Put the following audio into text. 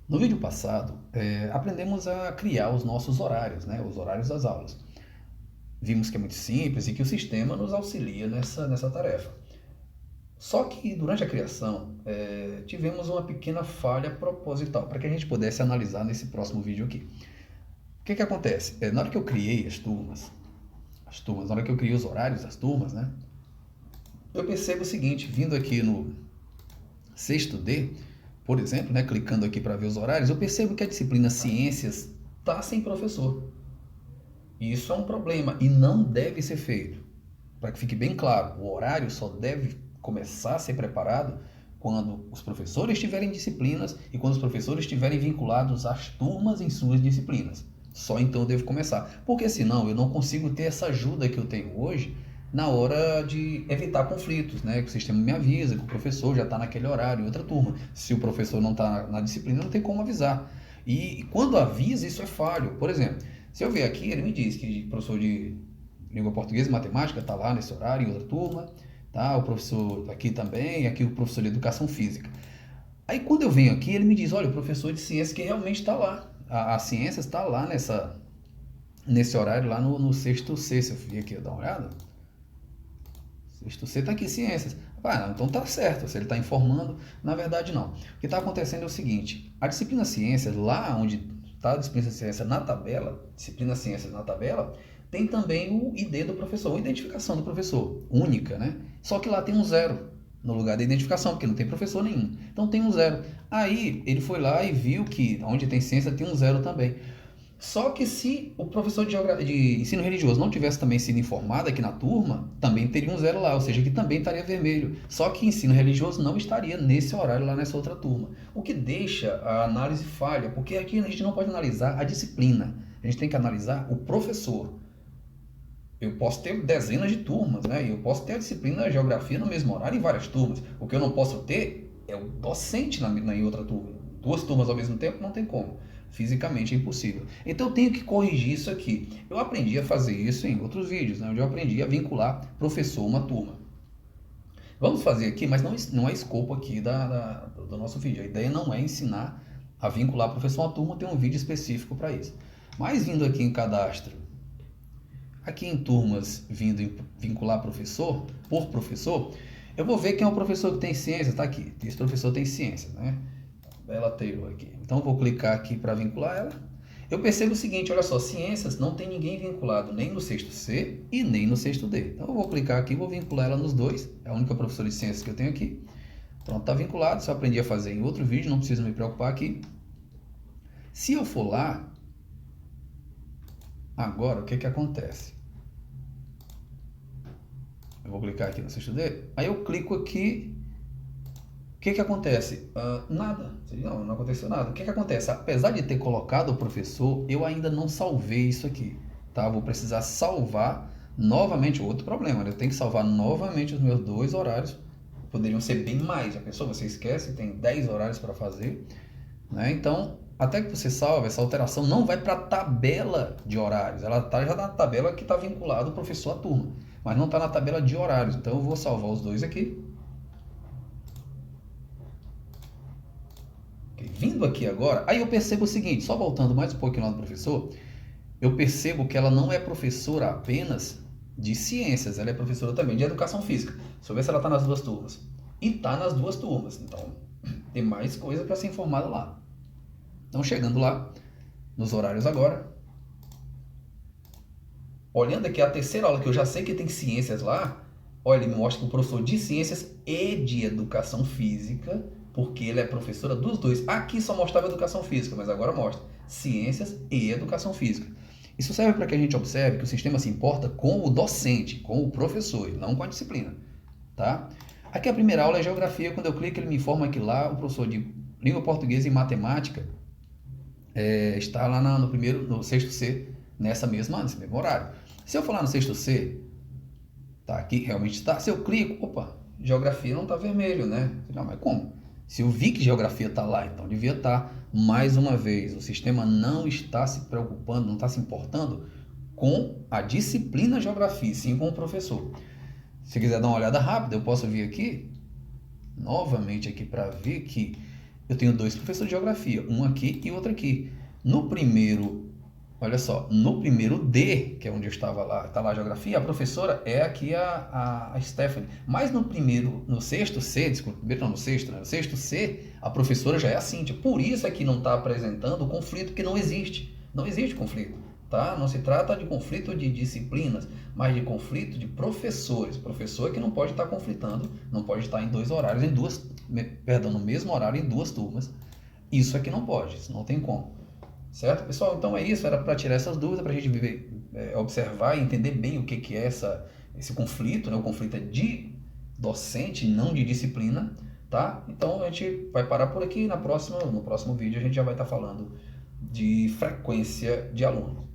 No vídeo passado, aprendemos a criar os nossos horários, né? Os horários das aulas. Vimos que é muito simples e que o sistema nos auxilia nessa tarefa. Só que durante a criação, tivemos uma pequena falha proposital para que a gente pudesse analisar nesse próximo vídeo aqui. O que acontece? Na hora que eu criei na hora que eu criei os horários das turmas, né? Eu percebo o seguinte, vindo aqui no sexto D, por exemplo, né, clicando aqui para ver os horários, eu percebo que a disciplina Ciências está sem professor. E isso é um problema e não deve ser feito. Para que fique bem claro, o horário só deve começar a ser preparado quando os professores tiverem disciplinas e quando os professores estiverem vinculados às turmas em suas disciplinas. Só então eu devo começar. Porque senão eu não consigo ter essa ajuda que eu tenho hoje na hora de evitar conflitos, né? Que o sistema me avisa que o professor já está naquele horário em outra turma. Se o professor não está na disciplina, não tem como avisar. E quando avisa, isso é falho. Por exemplo, se eu ver aqui, ele me diz que o professor de língua portuguesa e matemática está lá nesse horário em outra turma, tá? O professor aqui também, aqui o professor de educação física. Aí quando eu venho aqui, ele me diz, olha, o professor de ciências que realmente está lá. A ciências está lá nesse horário, lá no sexto C, se eu vir aqui dar uma olhada. Sexto C está aqui, ciências. Ah, então tá certo, se ele está informando, na verdade não. O que está acontecendo é o seguinte, a disciplina ciências, lá onde está a disciplina ciências na tabela, disciplina ciências na tabela, tem também o ID do professor, a identificação do professor, única, né? Só que lá tem um zero no lugar da identificação, porque não tem professor nenhum. Então tem um zero. Aí ele foi lá e viu que onde tem ciência tem um zero também. Só que se o professor de ensino religioso não tivesse também sido informado aqui na turma, também teria um zero lá, ou seja, que também estaria vermelho. Só que ensino religioso não estaria nesse horário lá nessa outra turma. O que deixa a análise falha, porque aqui a gente não pode analisar a disciplina, a gente tem que analisar o professor. Eu posso ter dezenas de turmas, né? Eu posso ter a disciplina geografia no mesmo horário em várias turmas. O que eu não posso ter é o docente em outra turma. Duas turmas ao mesmo tempo não tem como. Fisicamente é impossível. Então eu tenho que corrigir isso aqui. Eu aprendi a fazer isso em outros vídeos, né? Onde eu aprendi a vincular professor a uma turma. Vamos fazer aqui, mas não é escopo aqui do nosso vídeo. A ideia não é ensinar a vincular professor a uma turma, tem um vídeo específico para isso. Mas vindo aqui em cadastro, aqui em turmas, vindo vincular professor, por professor, eu vou ver quem é o professor que tem ciências, tá aqui. Esse professor tem ciências, né? Bela Taylor aqui. Então eu vou clicar aqui para vincular ela. Eu percebo o seguinte, olha só, ciências não tem ninguém vinculado nem no sexto C e nem no sexto D. Então eu vou clicar aqui e vou vincular ela nos dois. É a única professora de ciências que eu tenho aqui. Pronto, está vinculado. Isso eu aprendi a fazer em outro vídeo, não preciso me preocupar aqui. Se eu for lá, agora o que acontece? Eu vou clicar aqui no sexto D. Aí eu clico aqui. O que acontece? Nada. Não aconteceu nada. O que acontece? Apesar de ter colocado o professor, eu ainda não salvei isso aqui. Tá? Vou precisar salvar novamente. Outro problema, né? Eu tenho que salvar novamente os meus dois horários. Poderiam ser bem mais. Já pensou? Você esquece, tem 10 horários para fazer. Né? Então, até que você salve, essa alteração não vai para a tabela de horários. Ela está já na tabela que está vinculado o professor à turma, mas não está na tabela de horários. Então, eu vou salvar os dois aqui. Okay. Vindo aqui agora, aí eu percebo o seguinte, só voltando mais um pouquinho lá do professor, eu percebo que ela não é professora apenas de ciências, ela é professora também de educação física. Deixa eu ver se ela está nas duas turmas. E está nas duas turmas, então tem mais coisa para ser informada lá. Então, chegando lá, nos horários agora, olhando aqui a terceira aula, que eu já sei que tem ciências lá, olha, ele me mostra que o professor de ciências e de educação física, porque ele é professora dos dois. Aqui só mostrava educação física, mas agora mostra ciências e educação física. Isso serve para que a gente observe que o sistema se importa com o docente, com o professor, e não com a disciplina. Tá? Aqui a primeira aula é geografia. Quando eu clico, ele me informa que lá o professor de língua portuguesa e matemática está lá no sexto C, nesse mesmo horário. Se eu for lá no sexto C, tá aqui, realmente está. Se eu clico, opa, geografia não está vermelho, né? Não, mas como? Se eu vi que geografia está lá, então devia estar. Mais uma vez, o sistema não está se preocupando, não está se importando com a disciplina geografia, sim com o professor. Se quiser dar uma olhada rápida, eu posso vir aqui, novamente aqui para ver que Eu tenho dois professores de geografia, um aqui e outro aqui. No primeiro, olha só, no primeiro D, que é onde eu estava lá, está lá a geografia, a professora é aqui a Stephanie. Mas no primeiro, no sexto C, desculpa, primeiro não, no sexto, né? No sexto C, a professora já é a Cíntia. Por isso é que não está apresentando o conflito, que não existe. Não existe conflito, tá? Não se trata de conflito de disciplinas, mas de conflito de professores. Professor que não pode estar conflitando, não pode estar em dois horários, no mesmo horário em duas turmas. Isso aqui não pode, isso não tem como. Certo, pessoal? Então é isso, era para tirar essas dúvidas, para a gente observar e entender bem o que é esse conflito, né? O conflito é de docente, não de disciplina, tá? Então a gente vai parar por aqui, no próximo vídeo a gente já vai estar falando de frequência de aluno.